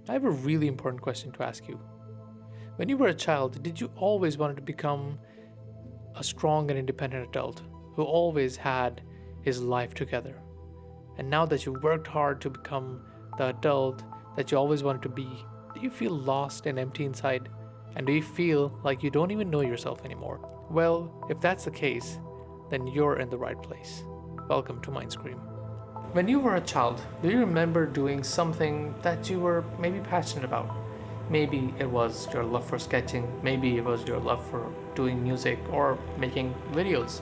I have a really important question to ask you. When you were a child, did you always want to become a strong and independent adult who always had his life together? And now that you've worked hard to become the adult that you always wanted to be, do you feel lost and empty inside? And do you feel like you don't even know yourself anymore? Well, if that's the case, then you're in the right place. Welcome to Mindscream. When you were a child, do you remember doing something that you were maybe passionate about? Maybe it was your love for sketching, maybe it was your love for doing music or making videos.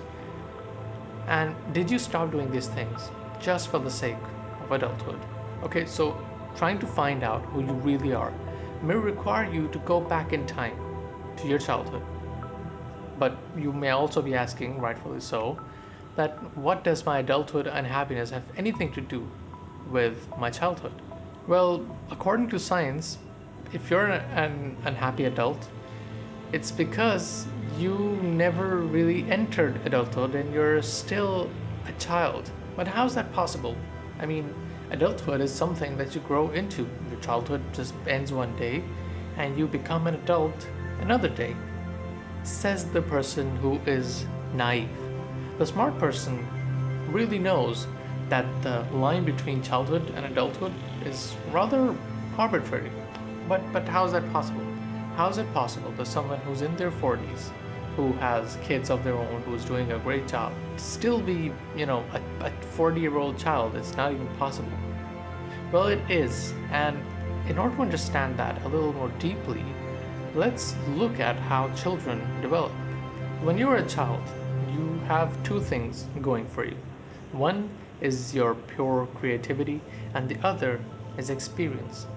And did you stop doing these things just for the sake of adulthood? Okay, so trying to find out who you really are may require you to go back in time to your childhood. But you may also be asking, rightfully so, that what does my adulthood unhappiness have anything to do with my childhood? Well, according to science, if you're an unhappy adult, it's because you never really entered adulthood and you're still a child. But how's that possible? I mean, adulthood is something that you grow into. Your childhood just ends one day and you become an adult another day, says the person who is naive. The smart person really knows that the line between childhood and adulthood is rather arbitrary. But how is that possible? How is it possible that someone who's in their 40s, who has kids of their own, who's doing a great job, still be, a 40-year-old child? It's not even possible. Well, it is. And in order to understand that a little more deeply, let's look at how children develop. When you're a child, you have two things going for you. One is your pure creativity, and the other is experience.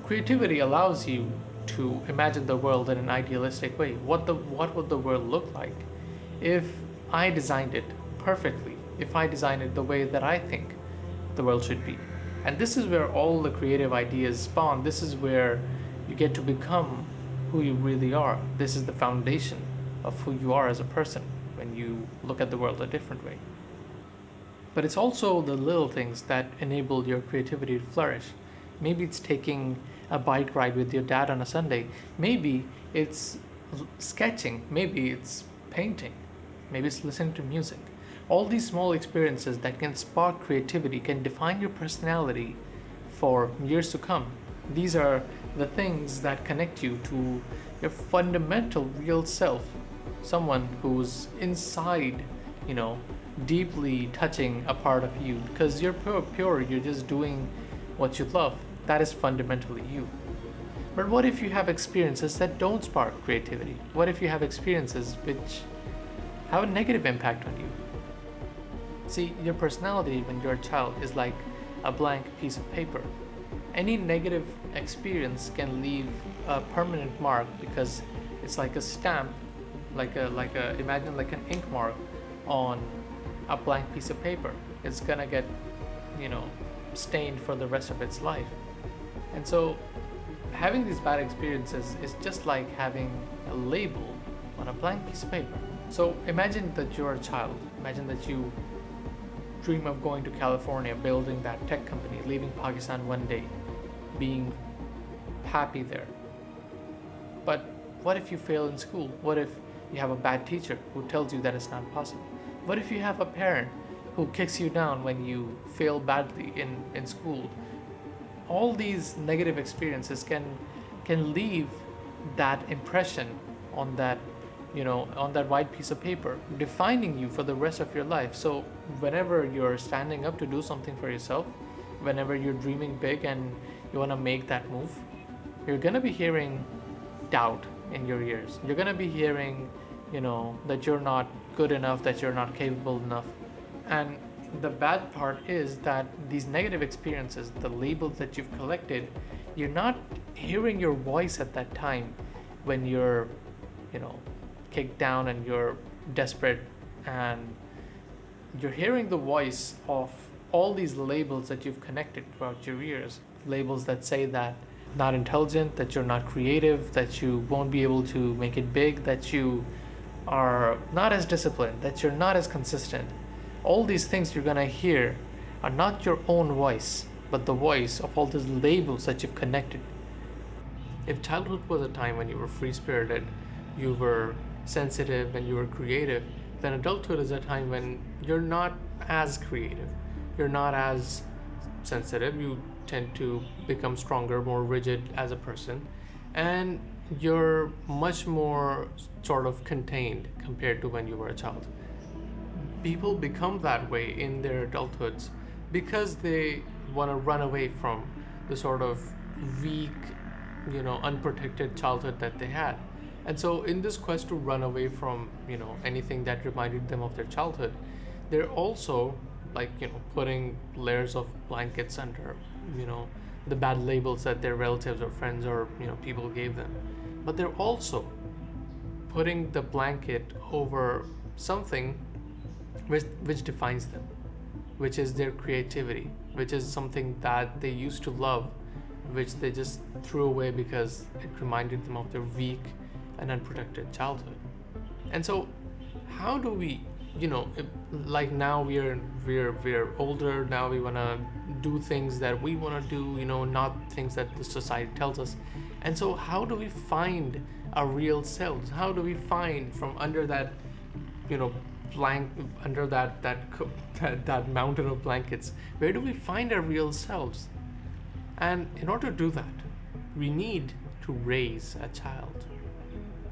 Creativity allows you to imagine the world in an idealistic way. What would the world look like if I designed it perfectly, if I designed it the way that I think the world should be? And this is where all the creative ideas spawn. This is where you get to become who you really are. This is the foundation of who you are as a person when you look at the world a different way. But it's also the little things that enable your creativity to flourish. Maybe it's taking a bike ride with your dad on a Sunday. Maybe it's sketching. Maybe it's painting. Maybe it's listening to music. All these small experiences that can spark creativity can define your personality for years to come. These are the things that connect you to your fundamental real self, someone who's inside, deeply touching a part of you, because you're pure, you're just doing what you love. That is fundamentally you. But what if you have experiences that don't spark creativity? What if you have experiences which have a negative impact on you? See, your personality when you're a child is like a blank piece of paper. Any negative experience can leave a permanent mark because it's like a stamp, imagine like an ink mark on a blank piece of paper. It's gonna get, stained for the rest of its life. And so having these bad experiences is just like having a label on a blank piece of paper. So imagine that you're a child. Imagine that you dream of going to California, building that tech company, leaving Pakistan one day, being happy there. But what if you fail in school? What if you have a bad teacher who tells you that it's not possible? What if you have a parent who kicks you down when you fail badly in school? All these negative experiences can leave that impression on that on that white piece of paper, defining you for the rest of your life. So whenever you're standing up to do something for yourself, whenever you're dreaming big and you want to make that move, you're going to be hearing doubt in your ears. You're going to be hearing that you're not good enough, that you're not capable enough. And the bad part is that these negative experiences, the labels that you've collected, you're not hearing your voice at that time when you're kicked down and you're desperate, and you're hearing the voice of all these labels that you've connected throughout your years. Labels that say that not intelligent, that you're not creative, that you won't be able to make it big, that you are not as disciplined, that you're not as consistent. All these things you're gonna hear are not your own voice. but the voice of all these labels that you've connected. If childhood was a time when you were free spirited, you were sensitive, and you were creative, then adulthood is a time when you're not as creative, you're not as sensitive, you tend to become stronger, more rigid as a person, and you're much more sort of contained compared to when you were a child. People become that way in their adulthoods because they want to run away from the sort of weak, unprotected childhood that they had. And so, in this quest to run away from, anything that reminded them of their childhood, they're also like, putting layers of blankets under, the bad labels that their relatives or friends or, people gave them. But they're also putting the blanket over something which defines them, which is their creativity, which is something that they used to love, which they just threw away because it reminded them of their weak and unprotected childhood. And so, how do we, like now we're older now, we want to do things that we want to do, not things that the society tells us. And so, how do we find our real selves? How do we find from under that, blank, under that mountain of blankets? Where do we find our real selves? And in order to do that, we need to raise a child.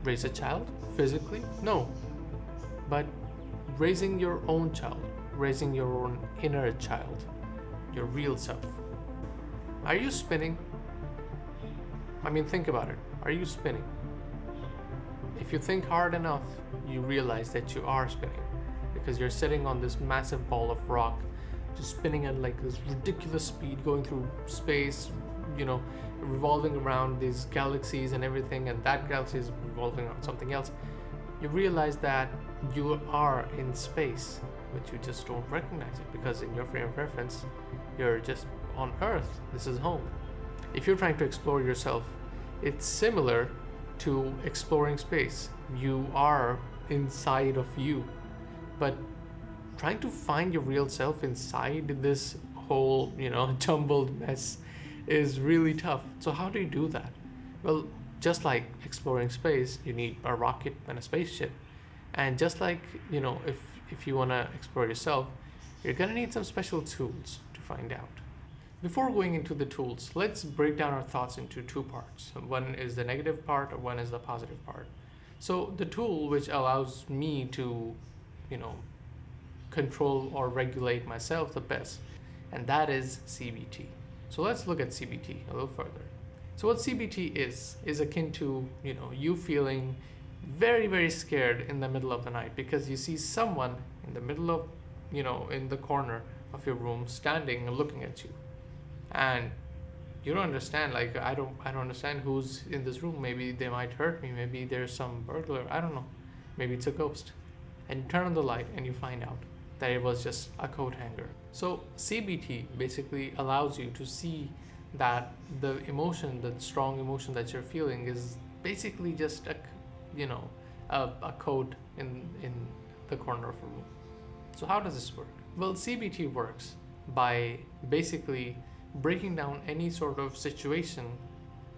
Raise a child physically? No. But raising your own child, raising your own inner child, your real self. Are you spinning? I mean, think about it. Are you spinning? If you think hard enough, you realize that you are spinning, because you're sitting on this massive ball of rock, just spinning at like this ridiculous speed, going through space, revolving around these galaxies and everything, and that galaxy is revolving around something else. You realize that you are in space, but you just don't recognize it, because in your frame of reference, you're just on Earth. This is home. If you're trying to explore yourself, it's similar to exploring space. You are inside of you, but trying to find your real self inside this whole, jumbled mess is really tough. So how do you do that? Well, just like exploring space, you need a rocket and a spaceship. And just like, if you want to explore yourself, you're going to need some special tools to find out. Before going into the tools, let's break down our thoughts into two parts. One is the negative part, or one is the positive part. So the tool which allows me to, control or regulate myself the best, and that is CBT. So let's look at CBT a little further. So what CBT is akin to, you feeling very, very scared in the middle of the night because you see someone in the middle of, in the corner of your room standing and looking at you. And you don't understand, like, I don't understand who's in this room. Maybe they might hurt me. Maybe there's some burglar. I don't know. Maybe it's a ghost. And you turn on the light and you find out that it was just a coat hanger. So CBT basically allows you to see that the emotion, the strong emotion that you're feeling, is basically just a coat in the corner of a room. So how does this work? Well, CBT works by basically breaking down any sort of situation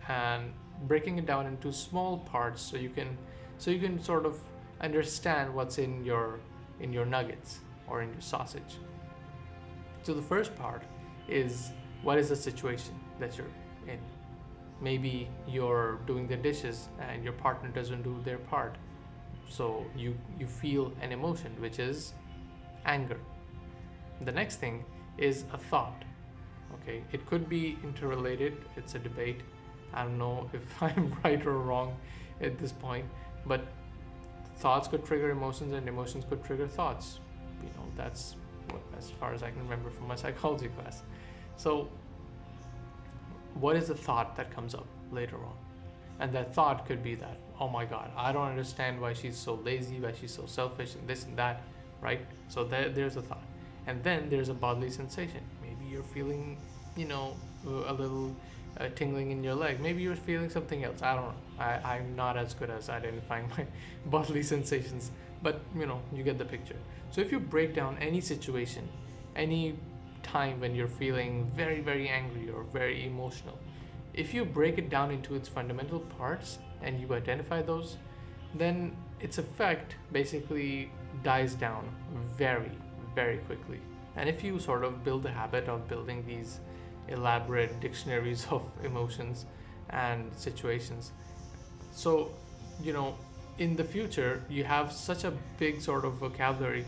and breaking it down into small parts, so you can sort of understand what's in your nuggets or in your sausage. So the first part is, what is the situation that you're in? Maybe you're doing the dishes and your partner doesn't do their part, so you feel an emotion, which is anger. The next thing is a thought. Okay, it could be interrelated. It's a debate. I don't know if I'm right or wrong at this point, but thoughts could trigger emotions and emotions could trigger thoughts. That's as far as I can remember from my psychology class. So what is the thought that comes up later on? And that thought could be that, oh my God, I don't understand why she's so lazy, why she's so selfish, and this and that, right? So there's a thought. And then there's a bodily sensation. Maybe you're feeling, a little tingling in your leg. Maybe you're feeling something else. I don't know. I'm not as good as identifying my bodily sensations, but you get the picture. So if you break down any situation, any time when you're feeling very, very angry or very emotional, if you break it down into its fundamental parts and you identify those, then its effect basically dies down very, very quickly. And if you sort of build the habit of building these elaborate dictionaries of emotions and situations, so, you know, in the future, you have such a big sort of vocabulary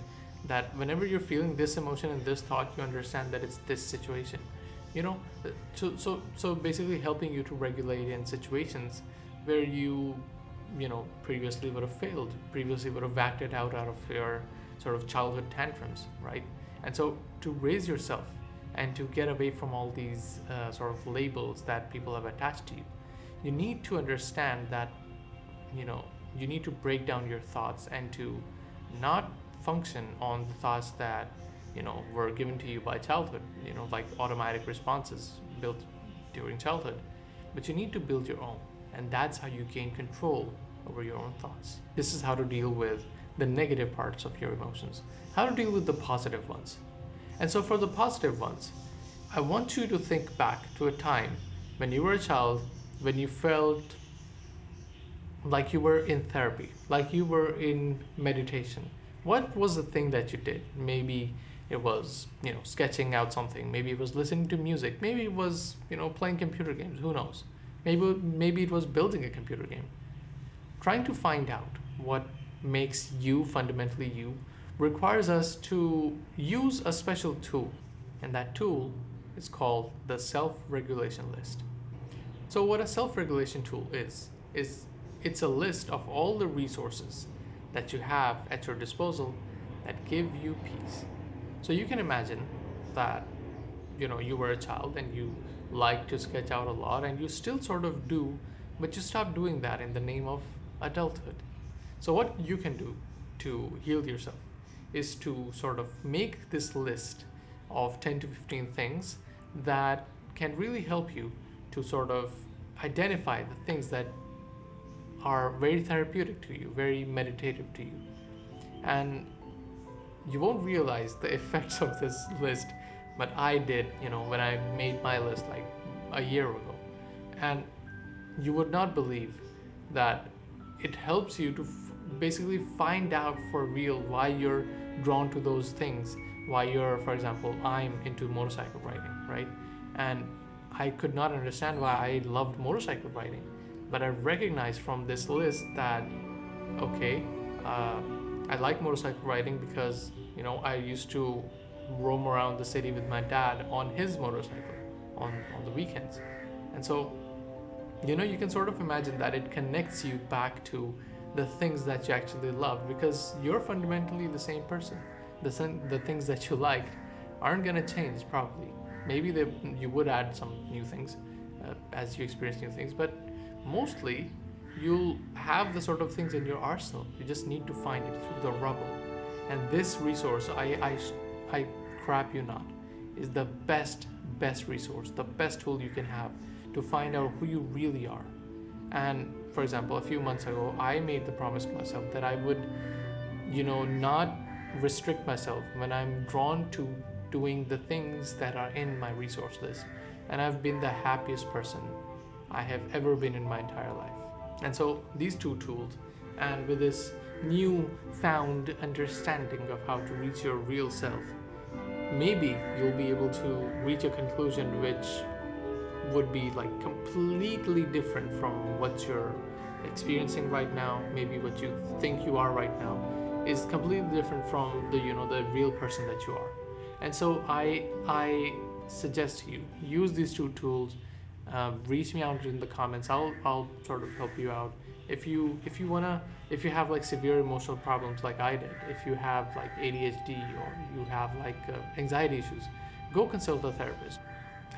that whenever you're feeling this emotion and this thought, you understand that it's this situation. You know, so basically helping you to regulate in situations where you previously would have failed, previously would have acted out of your sort of childhood tantrums, right? And so to raise yourself and to get away from all these sort of labels that people have attached to you, you need to understand that, you know, you need to break down your thoughts and to not function on the thoughts that, you know, were given to you by childhood, you know, like automatic responses built during childhood, but you need to build your own. And that's how you gain control over your own thoughts. This is how to deal with the negative parts of your emotions, how to deal with the positive ones. And so for the positive ones, I want you to think back to a time when you were a child, when you felt like you were in therapy, like you were in meditation. What was the thing that you did? Maybe it was, you know, sketching out something. Maybe it was listening to music. Maybe it was, you know, playing computer games. Who knows? Maybe it was building a computer game. Trying to find out what makes you fundamentally you requires us to use a special tool, and that tool is called the self-regulation list. So what a self-regulation tool is it's a list of all the resources that you have at your disposal that give you peace. So you can imagine that, you know, you were a child and you liked to sketch out a lot, and you still sort of do, but you stop doing that in the name of adulthood. So what you can do to heal yourself is to sort of make this list of 10 to 15 things that can really help you to sort of identify the things that are very therapeutic to you, very meditative to you. And you won't realize the effects of this list, but I did, you know, when I made my list like a year ago. And you would not believe that it helps you to basically find out for real why you're drawn to those things, why you're, for example, I'm into motorcycle riding, right? And I could not understand why I loved motorcycle riding, but I recognized from this list that, okay, I like motorcycle riding because, you know, I used to roam around the city with my dad on his motorcycle on the weekends. And so, you know, you can sort of imagine that it connects you back to the things that you actually love, because you're fundamentally the same person. The things that you liked aren't going to change probably. Maybe you would add some new things as you experience new things, but mostly you'll have the sort of things in your arsenal. You just need to find it through the rubble. And this resource, I crap you not, is the best resource, the best tool you can have to find out who you really are. And for example, a few months ago, I made the promise to myself that I would, you know, not restrict myself when I'm drawn to doing the things that are in my resource list. And I've been the happiest person I have ever been in my entire life. And so these two tools, and with this new found understanding of how to reach your real self, maybe you'll be able to reach a conclusion which would be like completely different from what you're experiencing right now. Maybe what you think you are right now is completely different from the real person that you are. And so I suggest you use these two tools. Reach me out in the comments. I'll sort of help you out. If you have like severe emotional problems like I did, if you have like ADHD or you have like anxiety issues, go consult a therapist.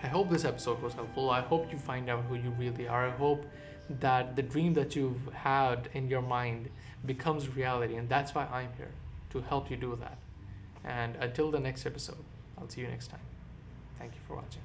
I hope this episode was helpful. I hope you find out who you really are. I hope that the dream that you've had in your mind becomes reality, and that's why I'm here, to help you do that. And until the next episode, I'll see you next time. Thank you for watching.